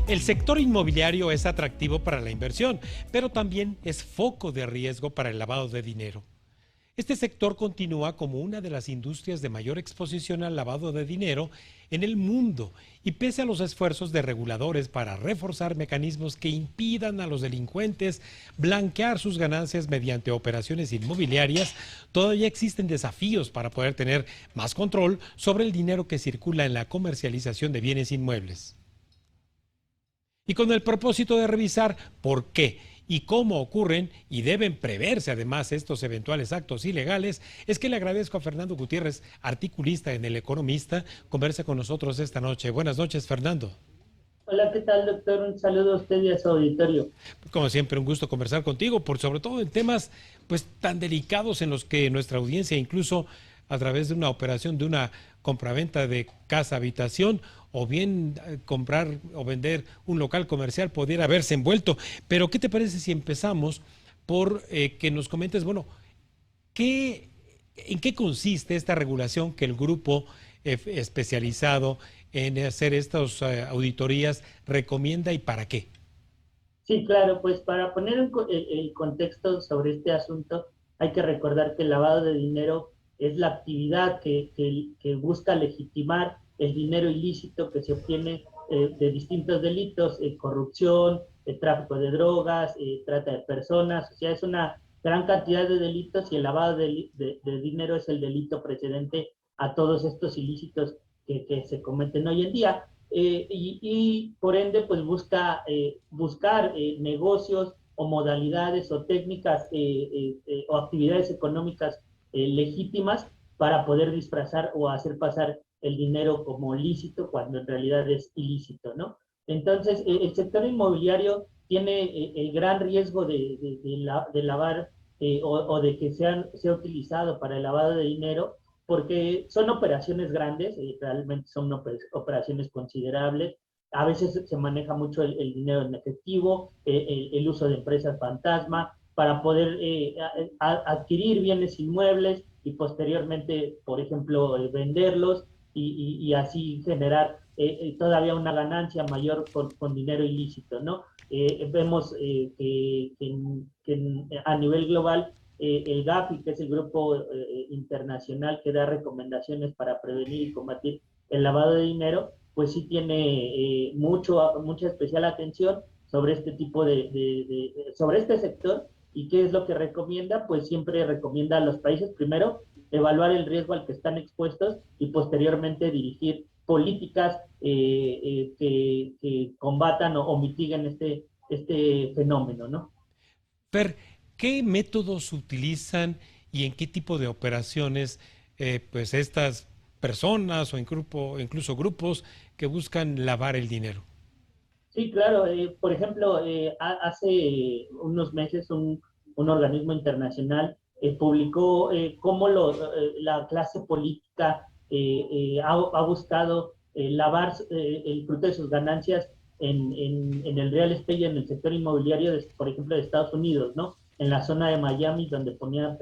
El sector inmobiliario es atractivo para la inversión, pero también es foco de riesgo para el lavado de dinero. Este sector continúa como una de las industrias de mayor exposición al lavado de dinero en el mundo y pese a los esfuerzos de reguladores para reforzar mecanismos que impidan a los delincuentes blanquear sus ganancias mediante operaciones inmobiliarias, todavía existen desafíos para poder tener más control sobre el dinero que circula en la comercialización de bienes inmuebles. Y con el propósito de revisar por qué y cómo ocurren y deben preverse además estos eventuales actos ilegales, es que le agradezco a Fernando Gutiérrez, articulista en El Economista, converse con nosotros esta noche. Buenas noches, Fernando. Hola, ¿qué tal, doctor? Un saludo a usted y a su auditorio. Como siempre, un gusto conversar contigo, por sobre todo en temas pues tan delicados en los que nuestra audiencia, incluso a través de una operación de una compraventa de casa habitación o bien comprar o vender un local comercial, pudiera haberse envuelto. Pero ¿qué te parece si empezamos por que nos comentes, bueno, ¿qué, en qué consiste esta regulación que el grupo especializado en hacer estas auditorías recomienda y para qué? Sí, claro, pues para poner el contexto sobre este asunto, hay que recordar que el lavado de dinero es la actividad que busca legitimar el dinero ilícito que se obtiene de distintos delitos, corrupción, tráfico de drogas, trata de personas, o sea, es una gran cantidad de delitos y el lavado de dinero es el delito precedente a todos estos ilícitos que se cometen hoy en día. Y por ende pues buscar negocios o modalidades o técnicas o actividades económicas legítimas para poder disfrazar o hacer pasar el dinero como lícito cuando en realidad es ilícito, ¿no? Entonces, el sector inmobiliario tiene el gran riesgo de lavar o de que sea utilizado para el lavado de dinero porque son operaciones grandes, realmente son operaciones considerables. A veces se maneja mucho el dinero en efectivo, el uso de empresas fantasma para poder adquirir bienes inmuebles y posteriormente, por ejemplo, venderlos y así generar todavía una ganancia mayor con dinero ilícito, ¿no? Vemos a nivel global el GAFI, que es el grupo internacional que da recomendaciones para prevenir y combatir el lavado de dinero, pues sí tiene mucha especial atención sobre este tipo sobre este sector. ¿Y qué es lo que recomienda? Pues siempre recomienda a los países, primero, evaluar el riesgo al que están expuestos y posteriormente dirigir políticas que combatan o mitiguen este fenómeno, ¿no? Fer, ¿qué métodos utilizan y en qué tipo de operaciones pues estas personas o incluso grupos que buscan lavar el dinero? Sí, claro. Por ejemplo, hace unos meses un organismo internacional publicó cómo la clase política ha buscado lavar el fruto de sus ganancias en el real estate y en el sector inmobiliario, por ejemplo, de Estados Unidos, ¿no? En la zona de Miami, donde ponía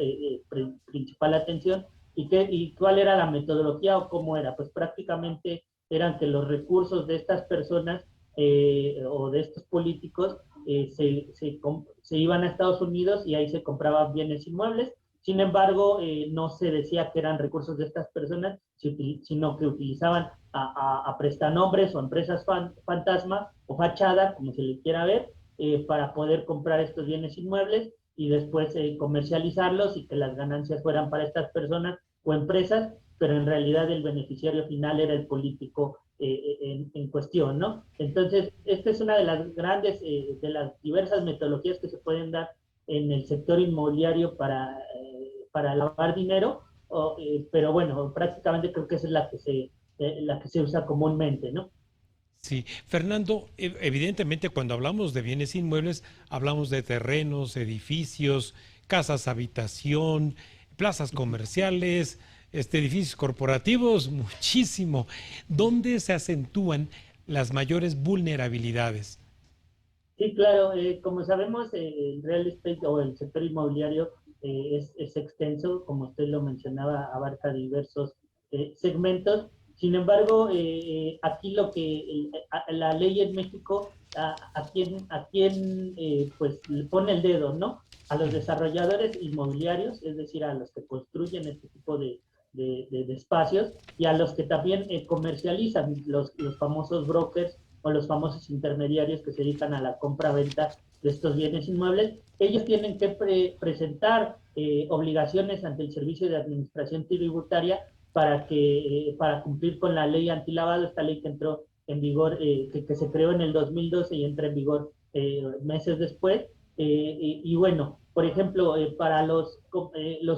principal atención. ¿Y cuál era la metodología o cómo era? Pues prácticamente eran que los recursos de estas personas o de estos políticos se iban a Estados Unidos y ahí se compraban bienes inmuebles. Sin embargo, no se decía que eran recursos de estas personas, sino que utilizaban a prestanombres o empresas fantasma o fachada, como se le quiera ver, para poder comprar estos bienes inmuebles y después comercializarlos y que las ganancias fueran para estas personas o empresas, pero en realidad el beneficiario final era el político en cuestión, ¿no? Entonces, esta es una de las grandes, de las diversas metodologías que se pueden dar en el sector inmobiliario para lavar dinero, pero bueno, prácticamente creo que esa es la que se usa comúnmente, ¿no? Sí, Fernando, evidentemente cuando hablamos de bienes inmuebles, hablamos de terrenos, edificios, casas, habitación, plazas comerciales, edificios corporativos, muchísimo. ¿Dónde se acentúan las mayores vulnerabilidades? Sí, claro, como sabemos, el real estate o el sector inmobiliario es extenso, como usted lo mencionaba, abarca diversos segmentos Sin embargo, aquí lo que la ley en México, a quién pues le pone el dedo, ¿no? A los desarrolladores inmobiliarios, es decir, a los que construyen este tipo de espacios y a los que también comercializan, los famosos brokers o los famosos intermediarios que se dedican a la compra-venta de estos bienes inmuebles. Ellos tienen que presentar obligaciones ante el Servicio de Administración Tributaria para cumplir con la ley antilavado, esta ley que entró en vigor, que se creó en el 2012 y entra en vigor meses después. Y bueno, por ejemplo, para los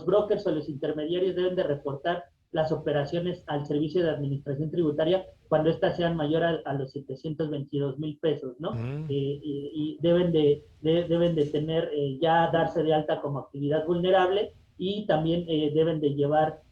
brokers o los intermediarios deben de reportar las operaciones al Servicio de Administración Tributaria cuando éstas sean mayor a los 722,000 pesos, ¿no? Y deben de tener, ya darse de alta como actividad vulnerable y también deben de llevar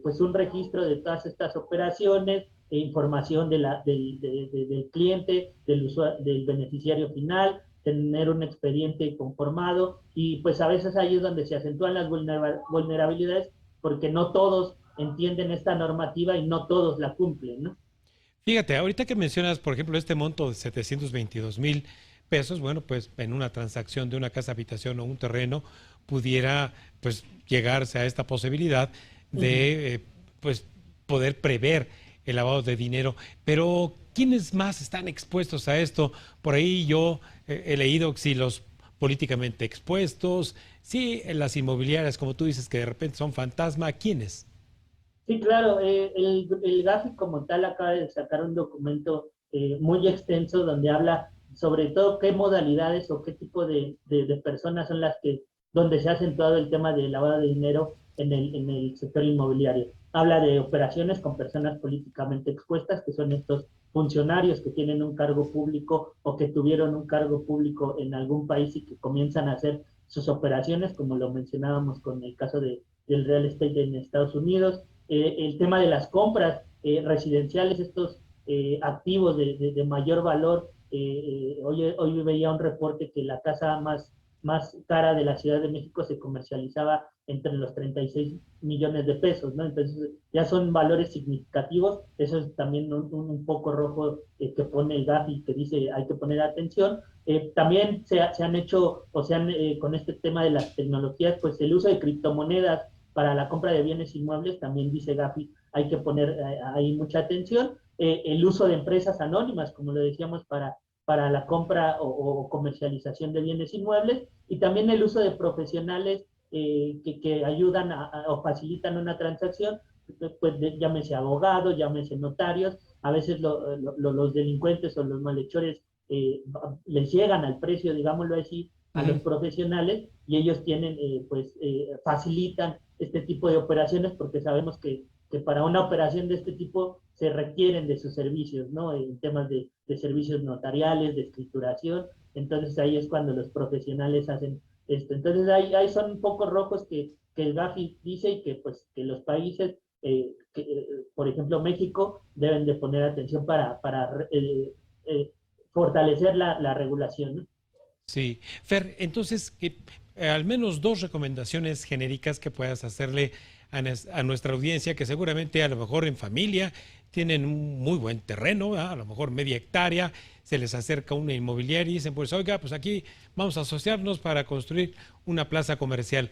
pues un registro de todas estas operaciones, información del cliente, del beneficiario final, tener un expediente conformado y pues a veces ahí es donde se acentúan las vulnerabilidades porque no todos entienden esta normativa y no todos la cumplen, ¿no? Fíjate, ahorita que mencionas, por ejemplo, este monto de 722,000 pesos, bueno, pues en una transacción de una casa habitación o un terreno pudiera pues llegarse a esta posibilidad Uh -huh. de pues poder prever el lavado de dinero. Pero ¿quiénes más están expuestos a esto? Por ahí yo he leído que si los políticamente expuestos, si las inmobiliarias, como tú dices, que de repente son fantasma, ¿quiénes? Sí, claro, el GAFI como tal acaba de sacar un documento muy extenso donde habla sobre todo qué modalidades o qué tipo de personas son las que, donde se ha acentuado el tema de lavado de dinero en el sector inmobiliario. Habla de operaciones con personas políticamente expuestas, que son estos funcionarios que tienen un cargo público o que tuvieron un cargo público en algún país y que comienzan a hacer sus operaciones, como lo mencionábamos con el caso del real estate en Estados Unidos, el tema de las compras residenciales, estos activos de mayor valor. Hoy veía un reporte que la casa más cara de la Ciudad de México se comercializaba entre los 36 millones de pesos, ¿no? Entonces ya son valores significativos, eso es también un poco rojo que pone el GAF y que dice hay que poner atención. También se han hecho, o sea, con este tema de las tecnologías, pues el uso de criptomonedas para la compra de bienes inmuebles, también dice Gafi, hay que poner ahí mucha atención. El uso de empresas anónimas, como lo decíamos, para la compra o comercialización de bienes inmuebles, y también el uso de profesionales que ayudan o facilitan una transacción, pues llámese abogados, llámese notarios, a veces los delincuentes o los malhechores les llegan al precio, digámoslo así, a los profesionales y ellos tienen, facilitan este tipo de operaciones porque sabemos que para una operación de este tipo se requieren de sus servicios, ¿no? En temas de servicios notariales, de escrituración, entonces ahí es cuando los profesionales hacen esto. Entonces ahí son pocos rojos que el GAFI dice y que pues que los países, por ejemplo México, deben de poner atención para fortalecer la regulación, ¿no? Sí, Fer, entonces, al menos dos recomendaciones genéricas que puedas hacerle a nuestra audiencia, que seguramente a lo mejor en familia tienen un muy buen terreno, ¿verdad? A lo mejor media hectárea, se les acerca una inmobiliaria y dicen, pues oiga, pues aquí vamos a asociarnos para construir una plaza comercial.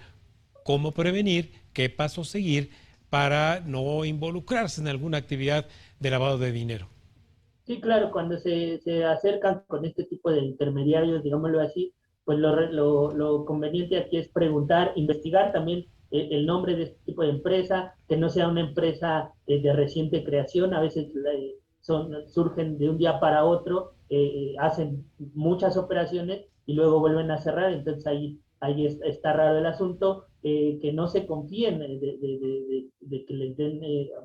¿Cómo prevenir? ¿Qué pasos seguir para no involucrarse en alguna actividad de lavado de dinero? Sí, claro, cuando se acercan con este tipo de intermediarios, digámoslo así, pues lo conveniente aquí es preguntar, investigar también el nombre de este tipo de empresa, que no sea una empresa de reciente creación, a veces surgen de un día para otro, hacen muchas operaciones y luego vuelven a cerrar, entonces ahí está raro el asunto, que no se confíen de que les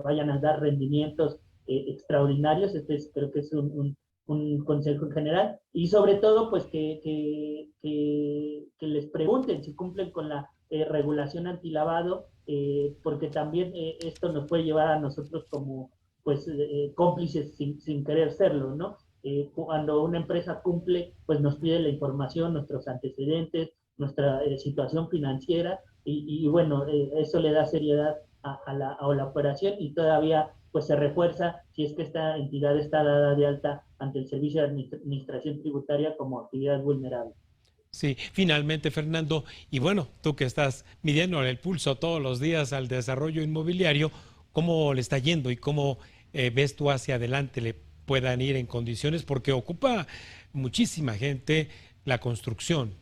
vayan a dar rendimientos extraordinarios, creo que es un consejo en general, y sobre todo pues que les pregunten si cumplen con la regulación antilavado, porque también esto nos puede llevar a nosotros como pues cómplices sin querer serlo, ¿no? Cuando una empresa cumple, pues nos pide la información, nuestros antecedentes, nuestra situación financiera, y bueno, eso le da seriedad a la operación y todavía pues se refuerza si es que esta entidad está dada de alta ante el Servicio de Administración Tributaria como actividad vulnerable. Sí, finalmente, Fernando, y bueno, tú que estás midiendo el pulso todos los días al desarrollo inmobiliario, ¿cómo le está yendo y cómo ves tú hacia adelante le puedan ir en condiciones? Porque ocupa muchísima gente la construcción.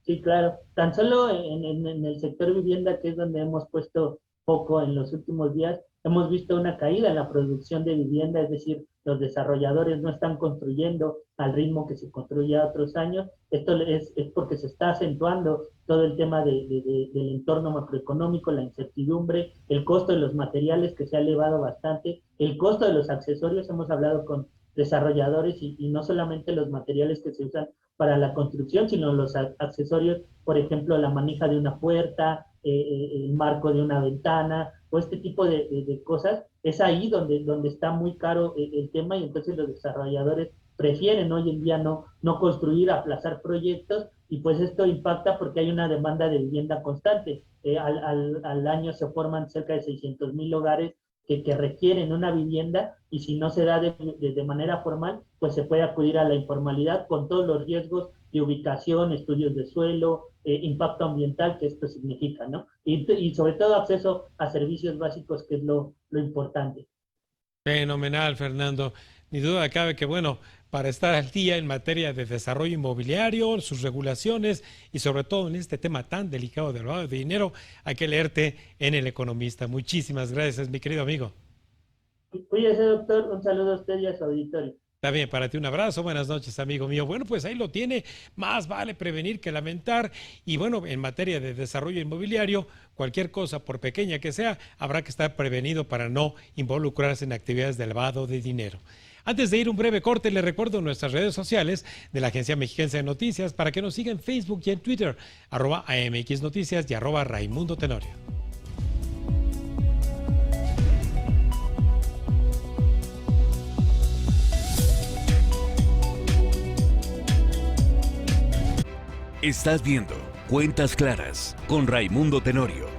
Sí, claro. Tan solo en el sector vivienda, que es donde hemos puesto foco en los últimos días, hemos visto una caída en la producción de vivienda, es decir, los desarrolladores no están construyendo al ritmo que se construía otros años. Esto es porque se está acentuando todo el tema del entorno macroeconómico, la incertidumbre, el costo de los materiales que se ha elevado bastante, el costo de los accesorios. Hemos hablado con desarrolladores y no solamente los materiales que se usan para la construcción, sino los accesorios, por ejemplo, la manija de una puerta, el marco de una ventana, o este tipo de cosas. Es ahí donde está muy caro el tema, y entonces los desarrolladores prefieren hoy en día no construir, aplazar proyectos, y pues esto impacta porque hay una demanda de vivienda constante. Al año se forman cerca de 600,000 hogares que requieren una vivienda, y si no se da de manera formal, pues se puede acudir a la informalidad con todos los riesgos de ubicación, estudios de suelo, impacto ambiental que esto significa, ¿no? Y sobre todo acceso a servicios básicos, que es lo importante. Fenomenal, Fernando. Ni duda cabe que, bueno, para estar al día en materia de desarrollo inmobiliario, sus regulaciones y sobre todo en este tema tan delicado del lavado de dinero, hay que leerte en El Economista. Muchísimas gracias, mi querido amigo. Cuídese, doctor. Un saludo a usted y a su auditorio. También para ti un abrazo, buenas noches, amigo mío. Bueno, pues ahí lo tiene, más vale prevenir que lamentar. Y bueno, en materia de desarrollo inmobiliario, cualquier cosa, por pequeña que sea, habrá que estar prevenido para no involucrarse en actividades de lavado de dinero. Antes de ir un breve corte, les recuerdo nuestras redes sociales de la Agencia Mexiquense de Noticias para que nos sigan en Facebook y en Twitter, @AMX Noticias y @Raimundo Tenorio. Estás viendo Cuentas Claras con Raimundo Tenorio.